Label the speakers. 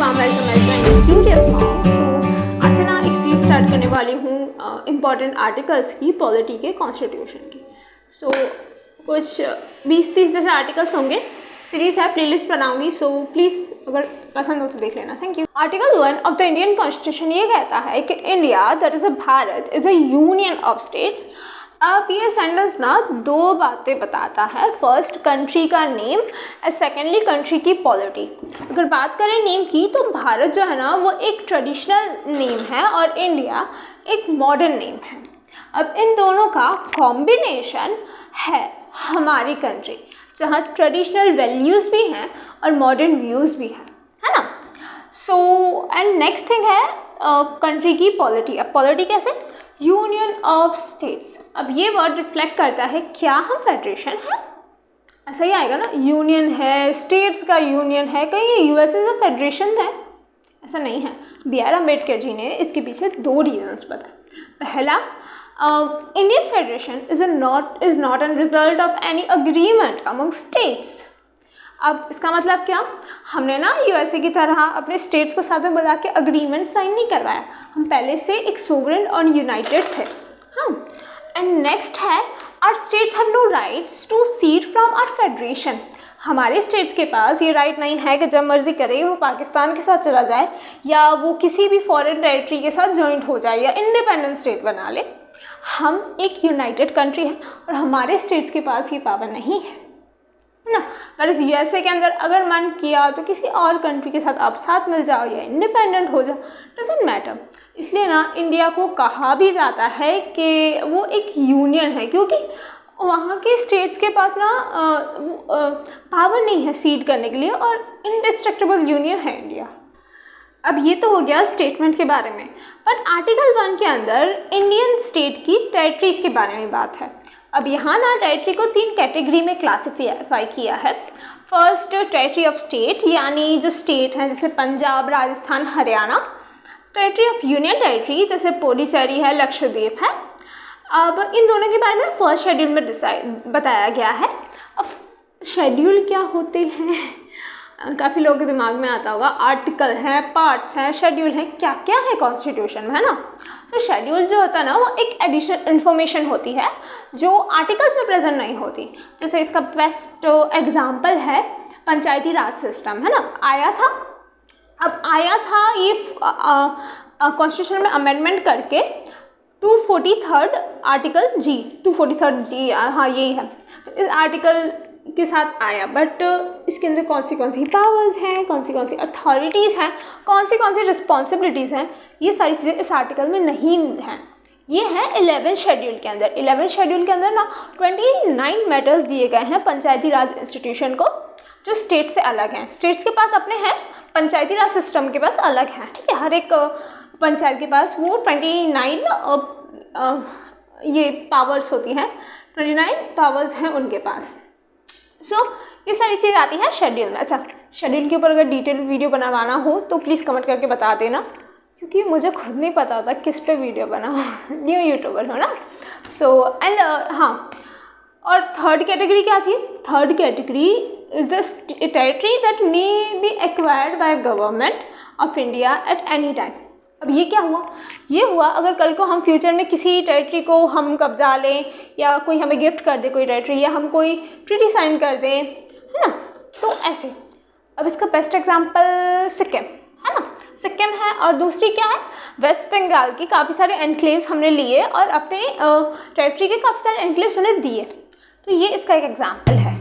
Speaker 1: Warm welcome curious mom. तो आज से ना एक सीरीज स्टार्ट करने वाली हूँ इम्पॉर्टेंट आर्टिकल्स की, पॉलिटी के, कॉन्स्टिट्यूशन की। सो कुछ 20-30 जैसे आर्टिकल्स होंगे, सीरीज है, प्लेलिस्ट बनाऊंगी। सो प्लीज़ अगर पसंद हो तो देख लेना। Thank you. Article 1 of the Indian constitution ये कहता है कि India that is a Bharat is a union of states. अब ये सेंटेंस ना दो बातें बताता है। फर्स्ट, कंट्री का नेम, एंड सेकेंडली कंट्री की पॉलिटी। अगर बात करें नेम की तो भारत जो है ना वो एक ट्रेडिशनल नेम है और इंडिया एक मॉडर्न नेम है। अब इन दोनों का कॉम्बिनेशन है हमारी कंट्री, जहाँ ट्रेडिशनल वैल्यूज़ भी हैं और मॉडर्न व्यूज़ भी हैं, है ना। सो एंड नेक्स्ट थिंग है कंट्री की पॉलिटी। अब पॉलिटी कैसे? Union of states. अब ये वर्ड रिफ्लेक्ट करता है क्या हम फेडरेशन है, ऐसा ही आएगा ना। यूनियन है, स्टेट्स का यूनियन है, कहीं यूएसए का फेडरेशन है, ऐसा नहीं है। B.R. अम्बेडकर जी ने इसके पीछे दो रीजंस बताए। पहला, Indian federation is not an result of any agreement among states. अब इसका मतलब क्या? हमने ना यूएसए की तरह अपने स्टेट्स को साथ में बुला के अग्रीमेंट साइन नहीं करवाया, हम पहले से एक सोवरेन और यूनाइटेड थे। हाँ, एंड नेक्स्ट है our states have no rights to secede from our federation. हमारे स्टेट्स के पास ये राइट नहीं है कि जब मर्जी करे वो पाकिस्तान के साथ चला जाए या वो किसी भी फॉरेन टेरिटरी के साथ जॉइंट हो जाए या इंडिपेंडेंट स्टेट बना ले। हम एक यूनाइटेड कंट्री है और हमारे स्टेट्स के पास ये पावर नहीं है ना। वैसे यूएसए के अंदर अगर मन किया तो किसी और कंट्री के साथ आप साथ मिल जाओ या इंडिपेंडेंट हो जाओ, डजंट मैटर। इसलिए ना इंडिया को कहा भी जाता है कि वो एक यूनियन है, क्योंकि वहाँ के स्टेट्स के पास ना पावर नहीं है सीड करने के लिए और इंडिस्ट्रक्टिबल यूनियन है इंडिया। अब ये तो हो गया स्टेटमेंट के बारे में, बट आर्टिकल 1 के अंदर इंडियन स्टेट की टेरिटरीज के बारे में बात है। अब यहाँ ना टेरिटरी को 3 कैटेगरी में क्लासीफाई किया है। फर्स्ट, टेरिटरी ऑफ स्टेट, यानी जो स्टेट हैं जैसे Punjab, Rajasthan, Haryana. Territory of union territory जैसे पुडुचेरी है, लक्षद्वीप है। अब इन दोनों के बारे में फर्स्ट शेड्यूल में बताया गया है। अब शेड्यूल क्या होते हैं, काफ़ी लोगों के दिमाग में आता होगा। आर्टिकल है, पार्ट्स हैं, शेड्यूल है, क्या क्या है कॉन्स्टिट्यूशन में, है ना। तो शेड्यूल जो होता है ना वो एक एडिशनल इन्फॉर्मेशन होती है जो आर्टिकल्स में प्रेजेंट नहीं होती। जैसे इसका बेस्ट एग्जाम्पल है पंचायती राज सिस्टम, है ना, आया था। अब आया था ये कॉन्स्टिट्यूशन में अमेंडमेंट करके 243 आर्टिकल जी, 243 जी, हाँ यही है। तो इस आर्टिकल के साथ आया, बट इसके अंदर कौन सी पावर्स हैं, कौन सी अथॉरिटीज़ हैं, कौन सी रिस्पॉन्सिबिलिटीज़ हैं, ये सारी चीज़ें इस आर्टिकल में नहीं हैं। ये है 11 शेड्यूल के अंदर। 11 शेड्यूल के अंदर ना 29 मैटर्स दिए गए हैं पंचायती राज इंस्टीट्यूशन को, जो स्टेट से अलग हैं। स्टेट्स के पास अपने हैं, पंचायती राज सिस्टम के पास अलग हैं, ठीक है। हर एक पंचायत के पास वो 29 ये पावर्स होती हैं, 29 पावर्स हैं उनके पास। सो ये सारी चीज़ आती है शेड्यूल में। अच्छा, शेड्यूल के ऊपर अगर डिटेल वीडियो बनवाना हो तो प्लीज़ कमेंट करके बता देना, क्योंकि मुझे खुद नहीं पता होता किस पे वीडियो बनाओ, न्यू यूट्यूबर हो ना। सो एंड हाँ, और थर्ड कैटेगरी क्या थी? Third category is the territory that may be acquired by government of India at any time. अब ये क्या हुआ? ये हुआ अगर कल को हम फ्यूचर में किसी टेरिटरी को हम कब्जा लें या कोई हमें गिफ्ट कर दे कोई टेरिटरी, या हम कोई ट्रीटी साइन कर दें, है ना, तो ऐसे। अब इसका बेस्ट एग्जांपल सिक्किम, है ना, सिक्किम है। और दूसरी क्या है? वेस्ट बंगाल की काफ़ी सारे एनक्लेव्स हमने लिए और अपने टेरिटरी के काफ़ी सारे एनक्लेव्स उन्हें दिए। तो ये इसका एक एग्जाम्पल है।